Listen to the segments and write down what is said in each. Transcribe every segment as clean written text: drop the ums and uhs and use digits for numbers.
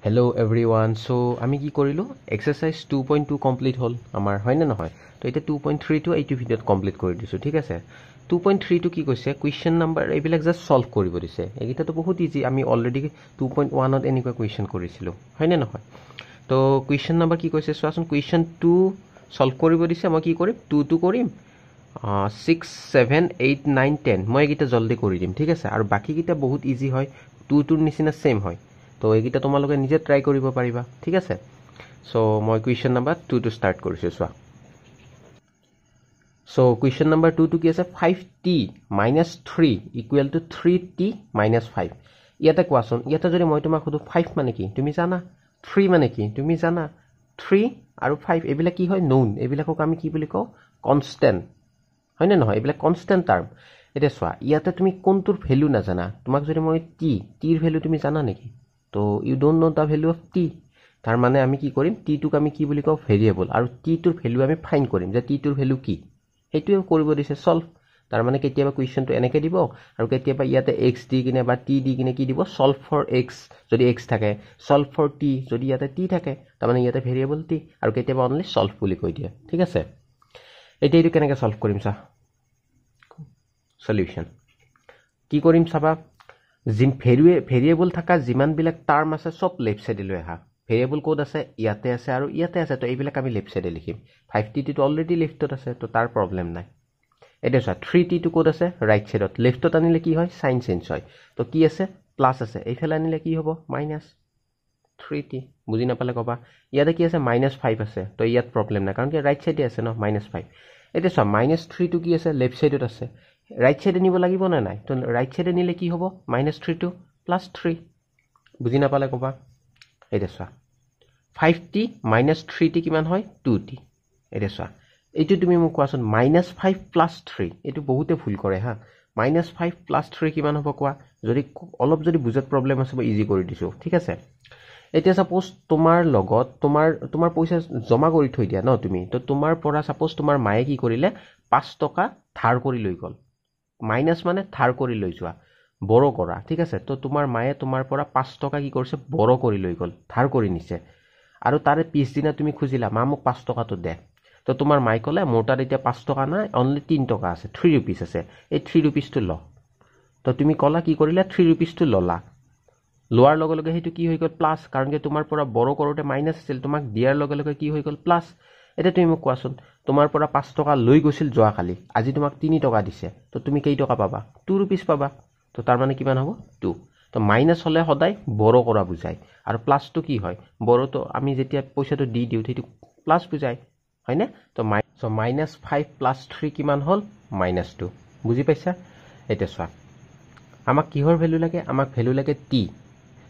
Hello everyone. So আমি কি কৰিলো এক্সাৰসাইজ 2.2 কমপ্লিট হল আমাৰ হয়নে নহয় তো এটা 2.3 টো এইটো ভিডিওত কমপ্লিট কৰি দিছো ঠিক আছে 2.3 টো কি কৈছে কোৱেশ্চন নাম্বাৰ এইবিলাক জাস্ট সলভ কৰিব দিছে এইটা তো বহুত ইজি আমি অলৰেডি 2.1 ত এনেকুৱা কোৱেশ্চন কৰিছিলো হয়নে নহয় তো কোৱেশ্চন নাম্বাৰ কি কৈছে চোৱাচোন কোৱেশ্চন 2 সলভ কৰিব দিছে মই কি কৰিম 2 টো কৰিম 6 7 8 9 10 মই এইটা জলদি কৰি দিম ঠিক আছে আৰু বাকি কিটা বহুত ইজি হয় 2 টোৰ নিচিনা সেম হয় তো এইটা তোমালোকে নিজে ট্ৰাই কৰিব পাৰিবা ঠিক আছে সো মই কোৱেশ্চন নাম্বাৰ 2 টো স্টাৰ্ট কৰিছো সোৱা সো কোৱেশ্চন নাম্বাৰ 2 টো কি আছে 5t - 3 = 3t - 5 ইয়াতে কোৱাচোন ইয়াতে যদি মই তোমাক খুদু 5 মানে কি তুমি জানা 3 মানে কি তুমি জানা 3 আৰু 5 এবিলা কি হয় নোন এবিলাকক আমি কি বুলি কও কনস্ট্যান্ট হয়নে নহয় এবিলা কনস্ট্যান্ট টার্ম এটা সোৱা ইয়াতে তুমি কোনটোৰ ভ্যালু না জানা তোমাক যদি মই টিৰ ভ্যালু তুমি জানা নেকি তো you don't know the value of tea তার মানে আমি কি কৰিম টি টুক আমি কি বুলি কও ভেৰিয়েবল আৰু টি টুৰ ভ্যালু আমি ফাইন্ড কৰিম যে টি টুৰ ভ্যালু কি হেতুৱে কৰিব দিছে সলভ তাৰ মানে কেতিয়াবা কোৱেশ্চনটো এনেকে দিব আৰু কেতিয়াবা ইয়াতে x দি কিনে বা t দি কিনে কি দিব সলভ ফৰ x যদি x থাকে সলভ ফৰ t যদি ইয়াতে t থাকে তাৰ মানে ইয়াতে ভেৰিয়েবল t আৰু কেতিয়াবা অনলি সলভ বুলি কৈ দিয়ে ঠিক আছে এটা এইটো কেনেকে সলভ কৰিম সা সলিউশন কি কৰিম চাবা জিম ভেৰিয়েবল থাকা জিমান বিলাক টাৰ্ম আছে সব লেফট সাইডে লৈ আহা ভেৰিয়েবল কোড আছে ইয়াতে আছে আৰু ইয়াতে আছে তো এইবিলাক আমি লেফট সাইডে লিখিম 5t টো অলৰেডি লেফটত আছে তো তাৰ প্ৰবলেম নাই এটা চা 3t টো কোড আছে ৰাইট সাইডত লেফটত আনিলে কি হয় সাইন চেঞ্জ হয় তো কি আছে প্লাস আছে এইফালে আনিলে কি হ'ব মাইনাস 3t বুজি নাপালে কবা ইয়াতে কি আছে -5 আছে তো ইয়াত প্ৰবলেম নাই কাৰণ কি ৰাইট সাইডে আছে ন -5 এটা চা -3 টো কি আছে লেফট সাইডত আছে রাইট সাইডে নিব লাগিব না নাই তো রাইট সাইডে নিলে কি হ'ব -3 টু +3 বুজি নাপালে কবা এটা চোৱা 5t - 3t কিমান হয় 2t এটা চোৱা এইটো তুমি মোক কোৱাচোন -5 + 3 এইটো বহুতে ভুল কৰে হা -5 + 3 কিমান হ'ব কোৱা যদি অলপ যদি বুজত প্ৰবলেম আছে মই ইজি কৰি দিছো ঠিক আছে এতিয়া সাপোজ তোমাৰ লগত তোমাৰ পইচা জমা কৰি থৈ দিয়া ন তুমি তো তোমাৰ পৰা সাপোজ তোমাৰ মায়ে কি কৰিলে 5 টকা ধাৰ কৰি লৈ গল মাইনাস মানে ধাৰ কৰি লৈ যোৱা বড় কৰা ঠিক আছে তো তোমাৰ মায়ে তোমাৰ পৰা 5 টকা কি কৰিছে বড় কৰি লৈ গল ধাৰ কৰি নিছে আৰু তাৰে পিছদিনা তুমি খুজিলা মা মোক 5 টকাটো দে তো তোমাৰ মাই কলে মোৰ তাত এতিয়া 5 টকা নাই অনলি 3 টকা আছে 3 रुपीस আছে এই 3 रुपीस টো ল তো তুমি কলা কি কৰিলা 3 रुपीस টো ললা লোৱাৰ লগে লগে হেতু কি হৈ গল প্লাস কাৰণ কি তোমাৰ পৰা বড় কৰোতে মাইনাস আছিল তোমাক দিয়াৰ লগে লগে কি হৈ গল প্লাস এটা তুমি মোক কোৱাচোন তোমাৰ পৰা 5 টকা লৈ গৈছিল যোৱা কালি আজি তোমাক 3 টকা দিছে তো তুমি কেই টকা পাবা 2 रुपीस পাবা তো তাৰ মানে কিমান হ'ব 2 তো মাইনাস হলে সদায় বড় কৰা বুজায় আৰু প্লাস টো কি হয় বড় তো আমি যেতিয়া পইচাটো দি দিউ সেইটো প্লাস বুজায় হয়নে তো -5 + 3 কিমান হল -2 বুজি পাইছা এটা চোৱা আমাক কিহৰ ভ্যালু লাগে আমাক ভ্যালু লাগে t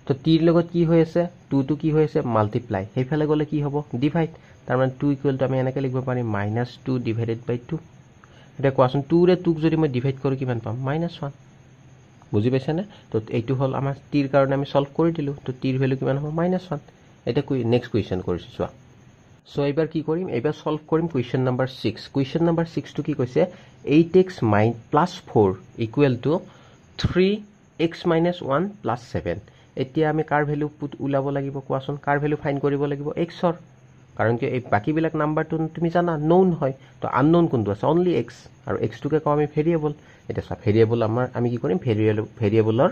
তো t ৰ লগত কি হৈ আছে 2 টো কি হৈ আছে মাল্টিপ্লাই হেইফালে গলে কি হ'ব ডিভাইড তাৰ মানে 2 = আমি এনেকৈ লিখিব পাৰিম -2 / 2 এটা কোৱাচোন 2 ৰে 2 যদি মই ডিভাইড কৰো কিমান পাম -1 বুজি পাইছা না তো এইটো হল আমাৰ t ৰ কাৰণে আমি সলভ কৰি দিলো তো t ৰ ভ্যালু কিমান হ'ব -1 এটা নেক্সট কোৱেশ্চন কৰিছো চোৱা সো এবাৰ কি কৰিম এবাৰ সলভ কৰিম কোৱেশ্চন নাম্বাৰ 6 কোৱেশ্চন নাম্বাৰ 6 টো কি কৈছে 8x - +4 = 3x - 1 + 7 এতিয়া আমি কাৰ ভ্যালু পুট উলাব লাগিব কোৱাচোন কাৰ ভ্যালু ফাইন্ড কৰিব লাগিব x ৰ কাৰণ কি এই বাকি বিলাক নাম্বাৰটো তুমি জানা নোন হয় তো আননোন কোনটো আছে অনলি x আৰু x টোকে কও আমি ভেৰিয়েবল এটা সব ভেৰিয়েবল আমাৰ আমি কি কৰিম ভেৰিয়েবলৰ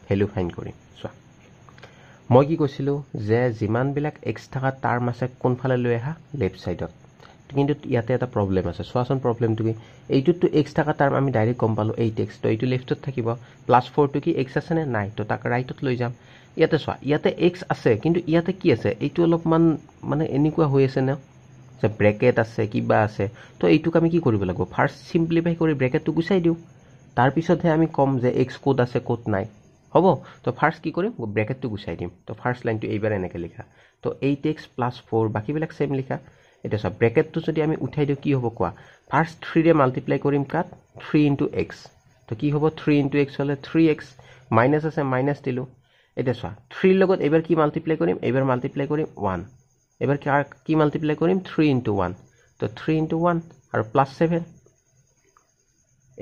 ভ্যালু ফাইন্ড কৰিম চোৱা মই কি কৈছিলো যে যিমান বিলাক x থাকা টাৰ্ম আছে কোনফালে লৈ আহা লেফট সাইডত কিন্তু ইয়াতে এটা প্ৰবলেম আছে চোৱাচোন প্ৰবলেমটো কি এইটোটো x থাকা টাৰ্ম আমি ডাইৰেক্ট গম পালো 8x তো এইটো লেফটত থাকিব +4 টো কি x আছে নে নাই তো তাক ৰাইটত লৈ যাম ইয়াতে চোৱা ইয়াতে x আছে কিন্তু ইয়াতে কি আছে এইটো অলপমান মানে এনেকুৱা হৈ আছে না যে ব্ৰেকেট আছে কিবা আছে তো এইটোক আমি কি কৰিব লাগিব ফাৰ্স্ট সিম্পলিফাই কৰি ব্ৰেকেটটো গুছাই দিও তাৰ পিছতহে আমি কম যে x কোড আছে কোড নাই হ'ব তো ফার্স্ট কি কৰিম ব্ৰেকেটটো গুছাই দিম তো ফাৰ্স্ট লাইনটো এইবাৰ এনেকে লিখা তো 8x + 4 বাকি বিলাক সেম লিখা এটা সব ব্ৰেকেটটো যদি আমি উঠাই দিও কি হ'ব কোৱা ফাৰ্স্ট 3 ৰে মাল্টিপ্লাই কৰিম কাট 3 * x তো কি হ'ব 3 * x হলে 3x মাইনাস আছে মাইনাস দিলো এটা চোৱা 3 লগত এবাৰ কি মাল্টিপ্লাই কৰিম এবাৰ মাল্টিপ্লাই কৰিম 1 এবাৰ কি মাল্টিপ্লাই কৰিম 3 * 1 তো 3 * 1 আৰু +7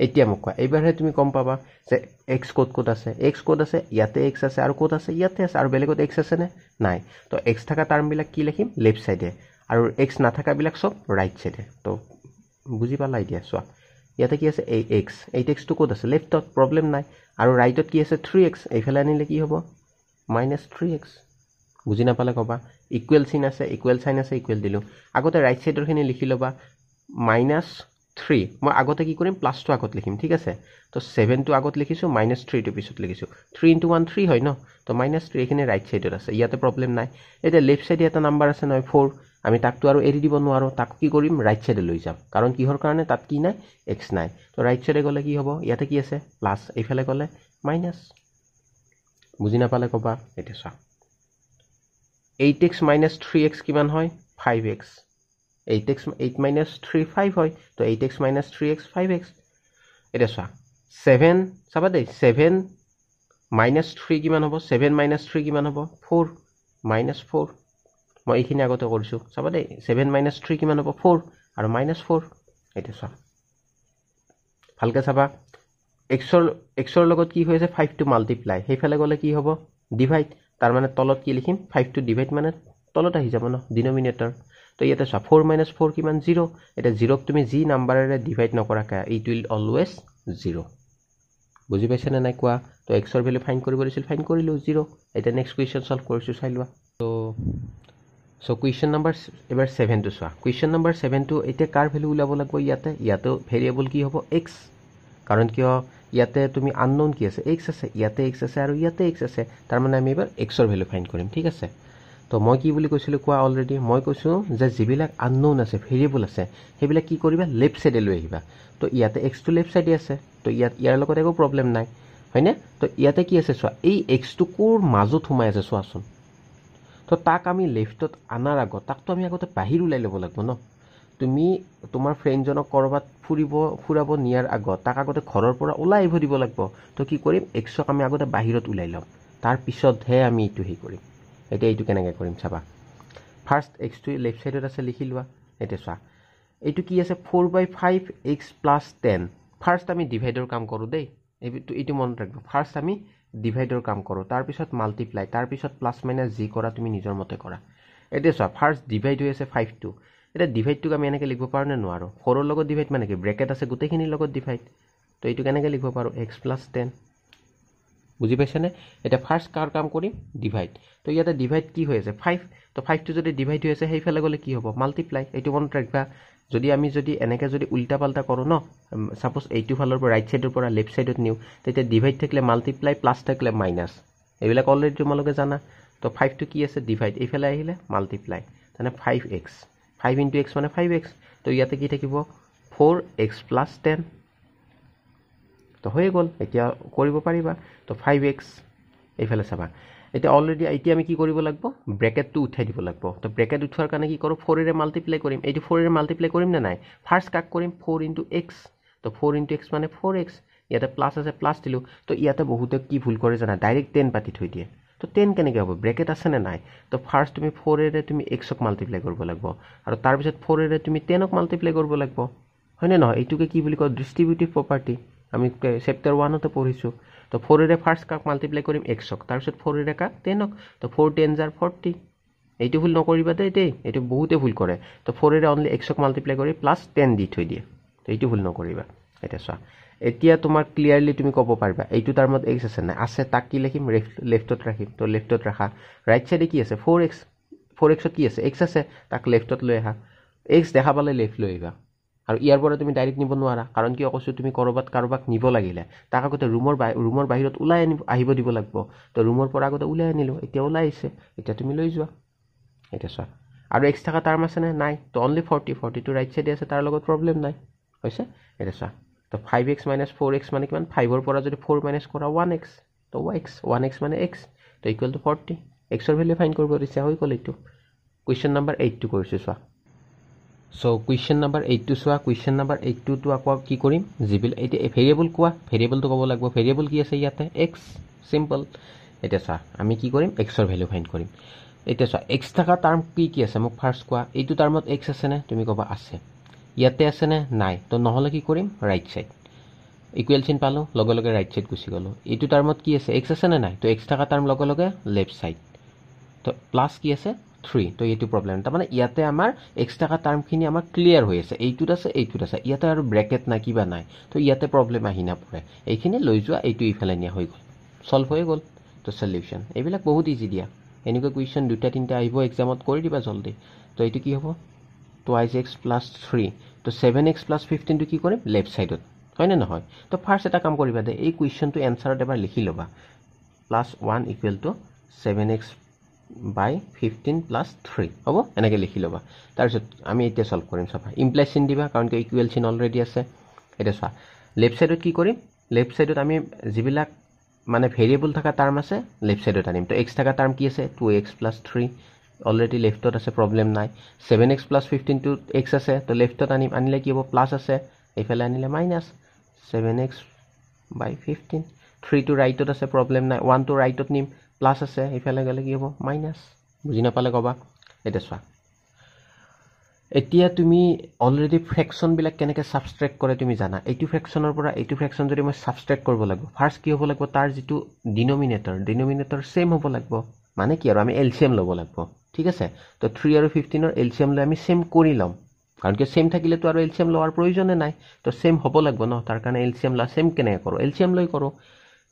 এতিয়া মোক কোৱা এইবাৰহে তুমি কম পাবা যে x ক'ত আছে ইয়াতে x আছে আৰু ক'ত আছে ইয়াতে আছে আৰু বেলেগত x আছে নে নাই তো x থকা টাৰ্মবিলাক কি লিখিম লেফট সাইডে আৰু x নাথাকা বিলাক সব ৰাইট সাইডে তো বুজি পালা এতিয়া চোৱা ইয়াতে কি আছে 8x 8x তো ক'ত আছে লেফটত প্ৰবলেম নাই আৰু ৰাইটত কি আছে 3x এইফালে আনিলে কি হ'ব -3x বুজি নাপালে কবা ইকুৱেল চিন আছে ইকুৱেল সাইন আছে ইকুৱেল দিলো আগতে ৰাইট সাইডৰ খিনি লিখি লবা -3 মই আগতে কি কৰিম প্লাস টো আগত লিখিম ঠিক আছে তো 7 টো আগত লিখিছো -3 টো পিছত লিখিছো 3 * 1 3 হয় ন তো -3 এখানে রাইট সাইডত আছে ইয়াতে প্ৰবলেম নাই এটা লেফট সাইডে এটা নাম্বাৰ আছে নয় 4 আমি তাকটো আৰু এৰি দিব নোৱাৰো তাক কি কৰিম ৰাইট সাইডে লৈ যাম কাৰণ কিহৰ কাৰণে তাত কি নাই x নাই তো ৰাইট সাইডে গলে কি হ'ব ইয়াতে কি আছে প্লাস এইফালে গলে মাইনাস বুজি নাপালে কবা এটা চা 8x - 3x কিমান হয় 5x 8x 8 - 3 5 হয় তো 8x - 3x 5x এটা চা 7 চাবা দেই 7 - 3 কিমান হ'ব 7 - 3 কিমান হ'ব 4 -4 মই এইখিনি আগতে কৰিছো চাবা দেই 7 - 3 কিমান হ'ব 4 আৰু -4 এটা চা ভালকে চাবা x ৰ লগত কি হৈছে 5 টো মাল্টিপ্লাই হেইফালে গলে কি হ'ব ডিভাইড তাৰ মানে তলত কি লিখিম 5 টো ডিভাইড মানে তলত আহি যাব ন ডিনোমিনেটৰ তো ইয়াতে চা 4 - 4 কিমান 0 এটা 0 ক তুমি যি নাম্বাৰেৰে ডিভাইড নকৰাকা ইট উইল অলৱেজ 0 বুজি পাইছে না নাই কোৱা তো x ৰ ভ্যালু ফাইন্ড কৰিব দিছিল ফাইন্ড কৰিলো 0 এটা নেক্সট কোৱেশ্চন সলভ কৰিছো চাই লোৱা So question number এবাৰ 7 টো চোৱা question number 7 টো এতিয়া কাৰ ভ্যালু উলাব লাগিব ইয়াতে ভেৰিয়েবল কি হ'ব x কাৰণ কিয় ইয়াতে তুমি আননোন কি আছে x আছে ইয়াতে x আছে আৰু ইয়াতে x আছে তাৰ মানে আমি এবাৰ x ৰ ভ্যালু ফাইন্ড কৰিম ঠিক আছে তো মই কি বুলি কৈছিলো কোৱা অলৰেডি মই কৈছো যে যিবিলাক আননোন আছে ভেৰিয়েবল আছে হেবিলাক কি কৰিবা লেফট সাইডে লৈ আহিবা তো ইয়াতে x টো লেফট সাইডে আছে তো ইয়াৰ লগত একো প্ৰবলেম নাই হয়নে তো ইয়াতে কি আছে চোৱা এই x টো কোৰ মাজত সোমাই আছে চোৱাচোন তো তাক আমি লেফটত আনাৰ আগত তাকটো আমি আগতে বাহিৰ উলাই লব লাগিব ন তুমি তোমাৰ ফ্ৰেণ্ডজনক কৰবাত ফুৰাব নিয়াৰ আগত তাক আগতে ঘৰৰ পৰা উলাই আহিব দিব লাগিব তো কি কৰিম x ক আমি আগতে বাহিৰত উলাই লম তাৰ পিছতহে আমি ইটো হে কৰিম এটা এইটো কেনেকৈ কৰিম চাবা ফাৰ্স্ট x টো লেফট সাইডত আছে লিখি লোৱা এটা চোৱা এইটো কি আছে 4/5x + 10 ফাৰ্স্ট আমি ডিভাইডৰ কাম কৰো দেই এইটো মনত ৰাখবা ফাৰ্স্ট আমি ডিভাইডৰ কাম কৰো তাৰ পিছত মাল্টিপ্লাই তাৰ পিছত প্লাস মাইনাস জি কৰা তুমি নিজৰ মতে কৰা এটা চোৱা ফাৰ্স্ট ডিভাইড হৈ আছে 5 টো এটা ডিভাইডটোক আমি এনেকৈ লিখিব পাৰো নে নোৱাৰো 4 ৰ লগত ডিভাইড মানে কি ব্ৰেকেট আছে গোটেইখিনিৰ লগত ডিভাইড তো এইটো কেনেকৈ লিখিব পাৰো x + 10 বুজি পাইছে নে এটা ফাৰ্স্ট কাৰ কাম কৰিম ডিভাইড তো ইয়াতে ডিভাইড কি হৈ আছে 5 তো 5 টো যদি ডিভাইড হৈ আছে হেইফালে গলে কি হ'ব মাল্টিপ্লাই এইটো মনত ৰাখবা যদি আমি এনেকে উল্টা পাল্টা কৰো ন সাপোজ এইটো ফালৰ পৰা ৰাইট সাইডৰ পৰা লেফট সাইডত নিউ তেতিয়া ডিভাইড থাকিলে মাল্টিপ্লাই প্লাস থাকিলে মাইনাস এইবিলাক অলৰেডি তোমালোকে জানা তো 5 টো কি আছে ডিভাইড এইফালে আহিলে মাল্টিপ্লাই মানে 5x 5 * x মানে 5x তো ইয়াতে কি থাকিব 4x + 10 তো হৈ গল এতিয়া কৰিব পাৰিবা তো 5x এইফালে চাবা এটা অলৰেডি এতিয়া আমি কি কৰিব লাগিব ব্ৰেকেট টো উঠাই দিব লাগিব তো ব্ৰেকেট উঠোৱাৰ কাৰণে কি কৰো 4 ৰে মাল্টিপ্লাই কৰিম এইটো 4 ৰে মাল্টিপ্লাই কৰিম না নাই ফাৰ্স্ট কাক কৰিম 4 * x তো 4 * x মানে 4x ইয়াতে প্লাস আছে প্লাস দিলো তো ইয়াতে বহুতে কি ভুল কৰে জানা ডাইৰেক্ট 10 পাতি থৈ দিয়ে তো 10 কেনেকৈ হ'ব ব্ৰেকেট আছে নে নাই তো ফাৰ্স্ট তুমি 4 ৰে তুমি x ক মাল্টিপ্লাই কৰিব লাগিব আৰু তাৰ পিছত 4 ৰে তুমি 10 ক মাল্টিপ্লাই কৰিব লাগিব হয়নে নহয় এইটোকে কি বুলি কয় ডিস্ট্ৰিবিউটিভ প্ৰপাৰ্টি আমি চেপ্টাৰ 1 তে পঢ়িছো তো 4 ৰে ফাৰ্স্ট কাক মাল্টিপ্লাই কৰিম x ক তাৰ পিছত 4 ৰে কাক 10 ক তো 4 10 * 40 এইটো ভুল নকৰিবা দেই এইটো বহুতে ভুল কৰে তো 4 ৰে অনলি x ক মাল্টিপ্লাই কৰি প্লাস 10 দি থৈ দিয়ে তো এইটো ভুল নকৰিবা এটা চোৱা এতিয়া তোমাৰ ক্লিয়াৰলি তুমি ক'ব পাৰিবা এইটো টাৰ্মত x আছে না আছে তাক কি লিখিম লেফটত ৰাখিম তো লেফটত ৰাখা ৰাইট সাইডে কি আছে 4x ত কি আছে x আছে তাক লেফটত লৈ আহা x দেখা পালে লেফট লৈ আহিবা আৰু ইয়াৰ পৰা তুমি ডাইৰেক্ট নিব নোৱাৰা কাৰণ কি কৈছো তুমি কাৰোবাক নিব লাগিলে তাক আগতে ৰুমৰ বাহিৰত উলাই আহিব দিব লাগিব তো ৰুমৰ পৰা আগতে উলাই আনিলো এতিয়া উলাই আহিছে এতিয়া তুমি লৈ যোৱা এটা চোৱা আৰু x থাকা টাৰ্ম আছে নে নাই তো অনলি 40 টো ৰাইট সাইডে আছে তাৰ লগত প্ৰবলেম নাই হৈছে এটা চোৱা তো 5x - 4x মানে কিমান 5 ৰ পৰা যদি 4 মাইনাস কৰা 1x তো x মানে x তো ইকুৱেল টু 40 x ৰ ভ্যালু ফাইন্ড কৰিব দিছে হৈ গল এইটো কোৱেশ্চন নম্বৰ 8 টো কৰিছো চোৱা So question number 8 to soa question number 8 to akwa ki korim jibil eta variable koa variable to kobo lagbo variable ki ase yate x simple eta sa ami ki korim x or value find korim eta sa x thaka term ki ase mok first koa eitu termot x ase ne tumi koba ase yate ase ne nai to nohole ki korim right side equal চিন পালোঁ লগে লগে right side গুচি গ'লোঁ এইটো টাৰ্মত কি আছে x আছে নে নাই তো এক্স থকা টাৰ্ম লগে লগে লেফট সাইড তো প্লাস কি আছে 3 তো এইটো প্ৰবলেম তাৰমানে ইয়াতে আমাৰ এক্স থকা টাৰ্মখিনি আমাৰ ক্লিয়াৰ হৈ আছে এইটোত আছে ইয়াতে আৰু ব্ৰেকেট নাই কিবা নাই তো ইয়াতে প্ৰবলেম আহি নপৰে এইখিনি লৈ যোৱা এইটো ইফালে নিয়া হৈ গ'ল সলভ হৈ গ'ল তো সলিউশন এইবিলাক বহুত ইজি দিয়া এনেকুৱা কুৱেশ্যন দুটা তিনটা আহিব এক্সামত কৰি দিবা জলদি তো এইটো কি হ'ব 2x + 3 তো 7x + 15 টো কি কৰিম লেফট সাইডত হয় না নহয় তো ফাৰ্স্ট এটা কাম কৰিবা দে এই কুৱেশ্যনটো এনসাৰত এবাৰ লিখি লবা +1 = 7x / 15 + 3 হ'ব এনেকে লিখি লবা তাৰপিছত আমি এতিয়া সলভ কৰিম চাবা ইমপ্লাই চিন দিবা কাৰণ কি ইকুৱেল চিন অলৰেডি আছে এটা চোৱা লেফট সাইডত কি কৰিম লেফট সাইডত আমি যিবিলাক মানে ভেৰিয়েবল থকা টাৰ্ম আছে লেফট সাইডত আনিম তো x থকা টাৰ্ম কি আছে 2x + 3 অলৰেডি লেফটত আছে প্ৰবলেম নাই 7x + 15 টো x আছে তো লেফটত আনিলে কি হ'ব প্লাস আছে এইফালে আনিলে মাইনাস 7x / 15 3 টো ৰাইটত আছে প্ৰবলেম নাই 1 টো ৰাইটত নিম প্লাস আছে এইফালে গলে কি হ'ব মাইনাস বুজি নাপালে কবা এটা চোৱা এতিয়া তুমি অলৰেডি ফ্ৰেকশন বিলাক কেনেকৈ সাবট্ৰেক্ট কৰে তুমি জানা এইটো ফ্ৰেকশনৰ পৰা এইটো ফ্ৰেকশন যদি মই সাবট্ৰেক্ট কৰিব লাগিব ফাৰ্স্ট কি হ'ব লাগিব তাৰ যেটো ডিনোমিনেটৰ সেম হ'ব লাগিব মানে কি আৰু আমি এলসিএম ল'ব লাগিব ঠিক আছে তো 3 আৰু 15 ৰ এলসিএম লৈ আমি সেম কৰি লম কাৰণ কি সেম থাকিলে তো আৰু এলসিএম লোৱাৰ প্ৰয়োজন নাই তো সেম হ'ব লাগিব ন তাৰ কাৰণে এলসিএম লা সেম কেনেকৈ কৰো এলসিএম লৈ কৰো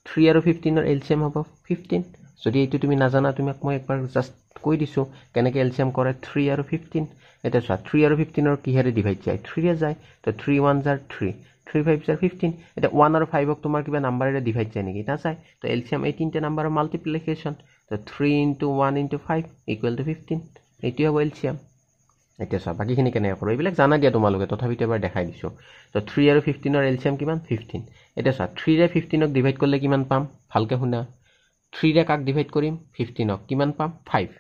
3 আৰু 15 ৰ এলসিএম হ'ব 15 যদি এইটো তুমি নাজানা তুমি মই একবাৰ জাস্ট কৈ দিছো কেনেকৈ এলসিএম কৰে 3 আৰু 15 এটা চোৱা 3 আৰু 15 ৰ কিহেৰে ডিভাইড যায় 3 ৰে যায় তো 3 1 * 3 3 5 * 15 এটা 1 আৰু 5 ক তোমাৰ কিবা নাম্বাৰেৰে ডিভাইড যায় নেকি না যায় তো এলসিএম এই তিনটা নাম্বাৰৰ মাল্টিপ্লিকেশন তো 3 * 1 * 5 = 15 এইটো হ'ব এলসিএম এটা চোৱা বাকিখিনি কেনেকৈ কৰোঁ এইবিলাক জানা দিয়া তোমালোকে তথাপিতো এবাৰ দেখাই দিছো তো 3 আৰু 15 ৰ এলসিএম কিমান 15 এটা চোৱা 3 ৰে 15 ক ডিভাইড কৰিলে কিমান পাম ভালকে শুনা 3 ৰে কাক ডিভাইড কৰিম 15 ক কিমান পাম 5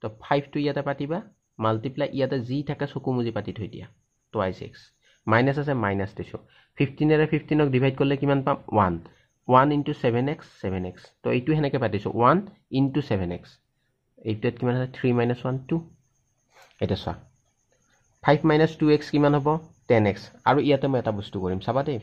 তো 5 টো ইয়াতে পাতিবা মাল্টিপ্লাই ইয়াতে জি থাকে চকু মুজি পাতি থৈ দিয়া 2x মাইনাস আছে মাইনাস দিছো 15 ৰে 15 ক ডিভাইড কৰিলে কিমান পাম 1 1 * 7x তো এইটো হেনেকে পাতিছো 1 * 7x এইটোত কিমান আছে 3 - 1 2 এটা চোৱা 5 - 2x কিমান হ'ব 10x আৰু ইয়াতে মই এটা বস্তু কৰিম চাবা দেই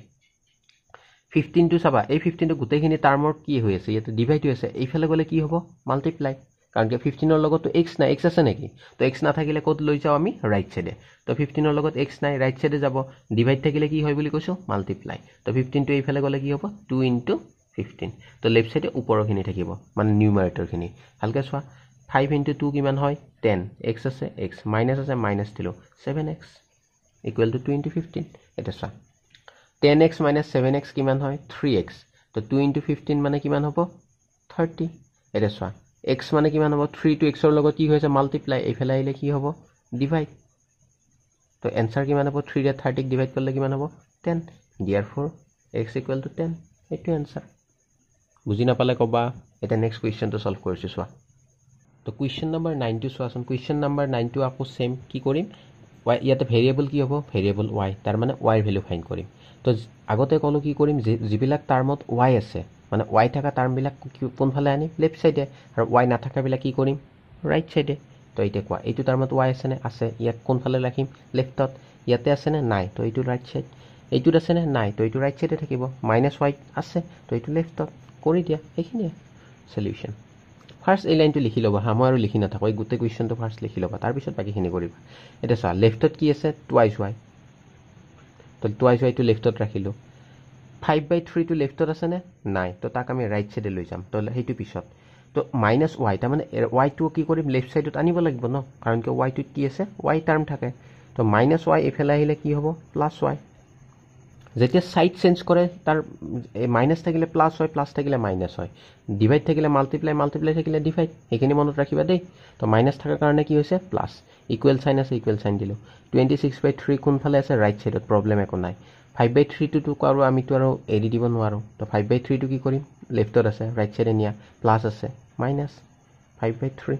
15 টো চাবা এই 15 টো গোটেইখিনি টাৰ্মৰ কি হৈ আছে ইয়াতে ডিভাইড হৈ আছে এইফালে গলে কি হ'ব মাল্টিপ্লাই কাৰণ কি 15 ৰ লগত তো x নাই x আছে নেকি তো x না থাকিলে কত লৈ যাও আমি ৰাইট সাইডে তো 15 ৰ লগত x নাই ৰাইট সাইডে যাব ডিভাইড থাকিলে কি হয় বুলি কৈছো মাল্টিপ্লাই তো 15 টো এইফালে গলে কি হ'ব 2 * 15 তো লেফট সাইডে ওপৰখিনি থাকিব মানে নিউমাৰেটৰখিনি ভালকে চোৱা 5 * 2 কিমান হয় 10 x আছে x মাইনাস আছে মাইনাস দিলো 7x = 2 * 15 এটা চোৱা 10x - 7x কিমান হয় 3x তো 2 * 15 মানে কিমান হ'ব 30 এটা চোৱা x মানে কিমান হ'ব 3 টো x ৰ লগত কি হৈছে মাল্টিপ্লাই এইফালে আহিলে কি হ'ব ডিভাইড তো এনসাৰ কিমান হ'ব 3 ৰে 30 ক ডিভাইড কৰিলে কিমান হ'ব 10 therefore x = 10 এইটো এনসাৰ বুজি নাপালে কবা এটা নেক্সট কুৱেশ্যনটো সলভ কৰিছো চোৱা তো কুৱেশ্যন নম্বৰ 9 টো চোৱাচোন কুৱেশ্যন নম্বৰ 9 টো আকৌ সেম কি কৰিম y ইয়াতে ভেৰিয়েবল কি হ'ব ভেৰিয়েবল y তাৰ মানে y ৰ ভ্যালু ফাইন্ড কৰিম তো আগতে কলো কি কৰিম যিবিলাক টাৰ্মত y আছে মানে y থাকা টাৰ্ম বিলাক কোন ফালে আনি লেফট সাইডে আৰু y না থাকা বিলাক কি কৰিম ৰাইট সাইডে তো এইটা কোৱা এইটো টাৰ্মত y আছে নে আছে ইয়াক কোন ফালে ৰাখিম লেফটত ইয়াতে আছে নে নাই তো এইটো ৰাইট সাইড এইটোত আছে নে নাই তো এইটো ৰাইট সাইডে থাকিব -y আছে তো এইটো লেফটত কৰি দিয়া এইখিনিয়ে সলিউশন ফাৰ্স্ট এই লাইনটো লিখি লবা মই আৰু লিখি নাথাকো এই গোটেই কুৱেশ্যনটো ফাৰ্স্ট লিখি লবা তাৰ পিছত বাকিখিনি কৰিবা এটা চা লেফটত কি আছে 2y তো 2y টো লেফটত ৰাখিলো 5/3 টো লেফটত আছে নে নাই তো তাক আমি ৰাইট সাইডে লৈ যাম তো হেইটো পিছত তো -y তাৰ মানে y টো কি কৰিম লেফট সাইডত আনিব লাগিব ন কাৰণ কি y টোত কি আছে y টাৰ্ম থাকে তো -y এফালে আহিলে কি হ'ব +y যেতিয়া সাইড চেঞ্জ কৰে তাৰ মাইনাস থাকিলে প্লাস হয় প্লাস থাকিলে মাইনাস হয় ডিভাইড থাকিলে মাল্টিপ্লাই থাকিলে ডিভাইড এইখিনি মনত ৰাখিবা দেই তো মাইনাস থাকাৰ কাৰণে কি হৈছে প্লাস ইকুৱেল সাইন আছে ইকুৱেল সাইন দিলো 26/3 কোন ফালে আছে ৰাইট সাইডত প্ৰবলেম একো নাই 5/3 টো আৰু আমিটো আৰু এৰি দিব নোৱাৰো তো 5/3 টো কি কৰিম লেফটত আছে ৰাইট সাইডে নিয়া প্লাস আছে মাইনাস 5/3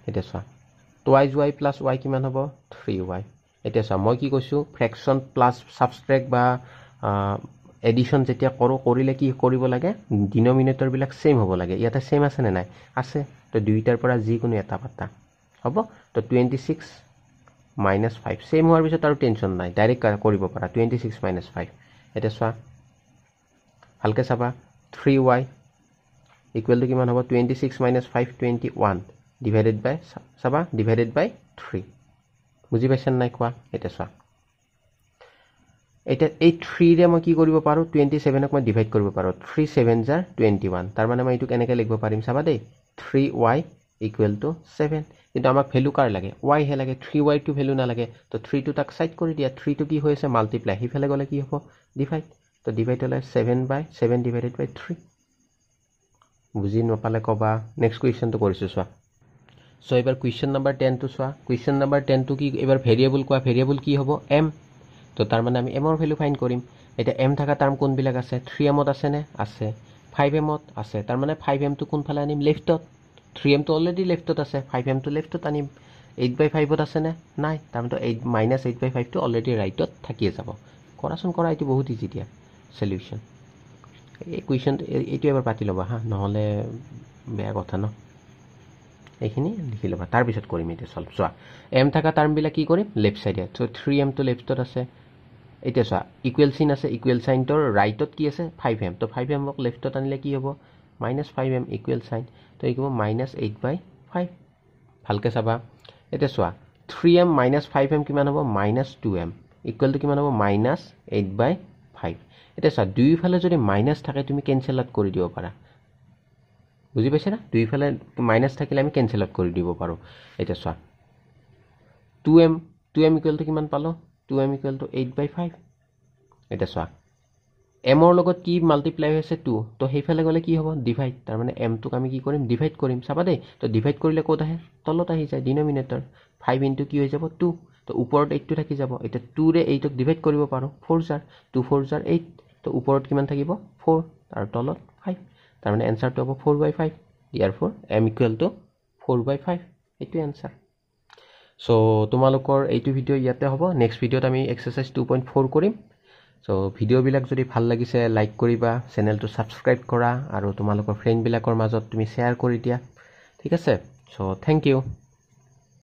এটা চোৱা 2y + y কিমান হ'ব 3y এটা চা মই কি কৈছো ফ্ৰেকশন প্লাস সাবট্ৰেক্ট বা এডিশন যেতিয়া কৰিলে কি কৰিব লাগে ডিনোমিনেটৰ বিলাক সেম হ'ব লাগে ইয়াতে সেম আছে নে নাই আছে তো দুইটাৰ পৰা যিকোনো এটা পাতা হ'ব তো 26 - 5 সেম হোৱাৰ পিছত আৰু টেনচন নাই ডাইৰেক্ট কৰিব পাৰা 26 - 5 এটা চোৱা ভালকৈ চাবা 3y ইকুৱেল টু কিমান হ'ব 26 minus 5 21 ডিভাইডেড বাই চাবা ডিভাইডেড বাই 3 বুজি পাইছেন নাই কোৱা এটা চোৱা এটা এই 3 ৰে মই কি কৰিব পাৰো 27 ক মই ডিভাইড কৰিব পাৰো 3 7 জাৰ 21 তাৰ মানে মই এটো কেনেকৈ লিখিব পাৰিম চাবা দেই 3y ইকুৱেল টু 7 কিন্তু আমাক ভ্যালু কাৰ লাগে y হে লাগে 3y টু ভ্যালু না লাগে তো 3 টু তাক সাইড কৰি দিয়া 3 টু কি হৈছে মাল্টিপ্লাই হিফালে গলে কি হ'ব ডিভাইড তো ডিভাইড হলে 7 বাই 7 ডিভাইডেড বাই 3 বুজি নপালে কবা নেক্সট কোৱেশ্চন তো কৰিছো চোৱা সো এবাৰ কোৱেশ্চন নম্বৰ 10 তো চোৱা কোৱেশ্চন নম্বৰ 10 তো কি এবাৰ ভেৰিয়েবল কোৱা ভেৰিয়েবল কি হ'ব m তো তাৰ মানে আমি m ৰ ভ্যালু ফাইন্ড কৰিম এটা m থাকা টাৰ্ম কোন বিলাক আছে 3m ত আছে নে আছে 5m ত আছে তাৰ মানে 5m তো কোন ফালে আনিম লেফটত 3m তো অলৰেডি লেফটত আছে 5m তো লেফটত আনিম 8/5 ত আছে নে নাই তাৰ মানে 8 - 8/5 তো অলৰেডি ৰাইটত থাকিয়ে যাব কৰাচোন কৰা এটো বহুত ইজি দিয়া সলিউশন এই কোৱেশ্চন এটো এবাৰ পাতি লবা হা নহলে বেয়া কথা ন এইখিনি লিখি লবা তাৰ পিছত কৰিম এটো সলভ চোৱা m থাকা টাৰ্ম বিলা কি কৰিম লেফট সাইডে সো 3m তো লেফটত আছে এটা চোৱা ইকুৱেল সাইন আছে ইকুৱেল সাইন তোৰ ৰাইটত কি আছে 5m তো 5m ক লেফটত আনিলে কি হ'ব -5m ইকুৱেল সাইন তো এই হ'ব -8/5 ভালকৈ চাবা এটা চোৱা 3m - 5m কিমান হ'ব -2m ইকুৱেল টু কিমান হ'ব -8/5 এটা চোৱা দুইফালে যদি মাইনাস থাকে তুমি কেনসেল আউট কৰি দিব পাৰা বুজি পাইছা না দুইফালে মাইনাস থাকিলে আমি কেনসেল আউট কৰি দিব পাৰো এটা চোৱা 2m ইকুৱেল টু কিমান পালো 2m ইকুৱেল টু 8/5 এটা চোৱা m ৰ লগত কি মাল্টিপ্লাই হৈছে 2 তো হেইফালে গলে কি হ'ব ডিভাইড তাৰ মানে m টোক আমি কি কৰিম ডিভাইড কৰিম চাবা দেই তো ডিভাইড কৰিলে কোত আহে তলত আহি যায় ডিনোমিনেটৰ 5 ইনটু কি হৈ যাব 2 তো ওপৰত 8 টো থাকি যাব এটা 2 ৰে 8 ক ডিভাইড কৰিব পাৰো 4 জাৰ 2 4 জাৰ 8 তো ওপৰত কিমান থাকিব 4 আৰু তলত 5 তাৰ মানে আনসাৰটো হ'ব 4/5 therefore m equal to 4/5 এটো আনসাৰ সো তোমালোকৰ এইটো ভিডিও ইয়াতে হ'ব নেক্সট ভিডিওত আমি এক্সাৰসাইজ 2.4 কৰিম সো ভিডিও বিলাক যদি ভাল লাগিছে লাইক কৰিবা চেনেলটো সাবস্ক্ৰাইব কৰা আৰু তোমালোকৰ ফ্ৰেণ্ড বিলাকৰ মাজত তুমি শেয়াৰ কৰি দিয়া ঠিক আছে সো থ্যাংক ইউ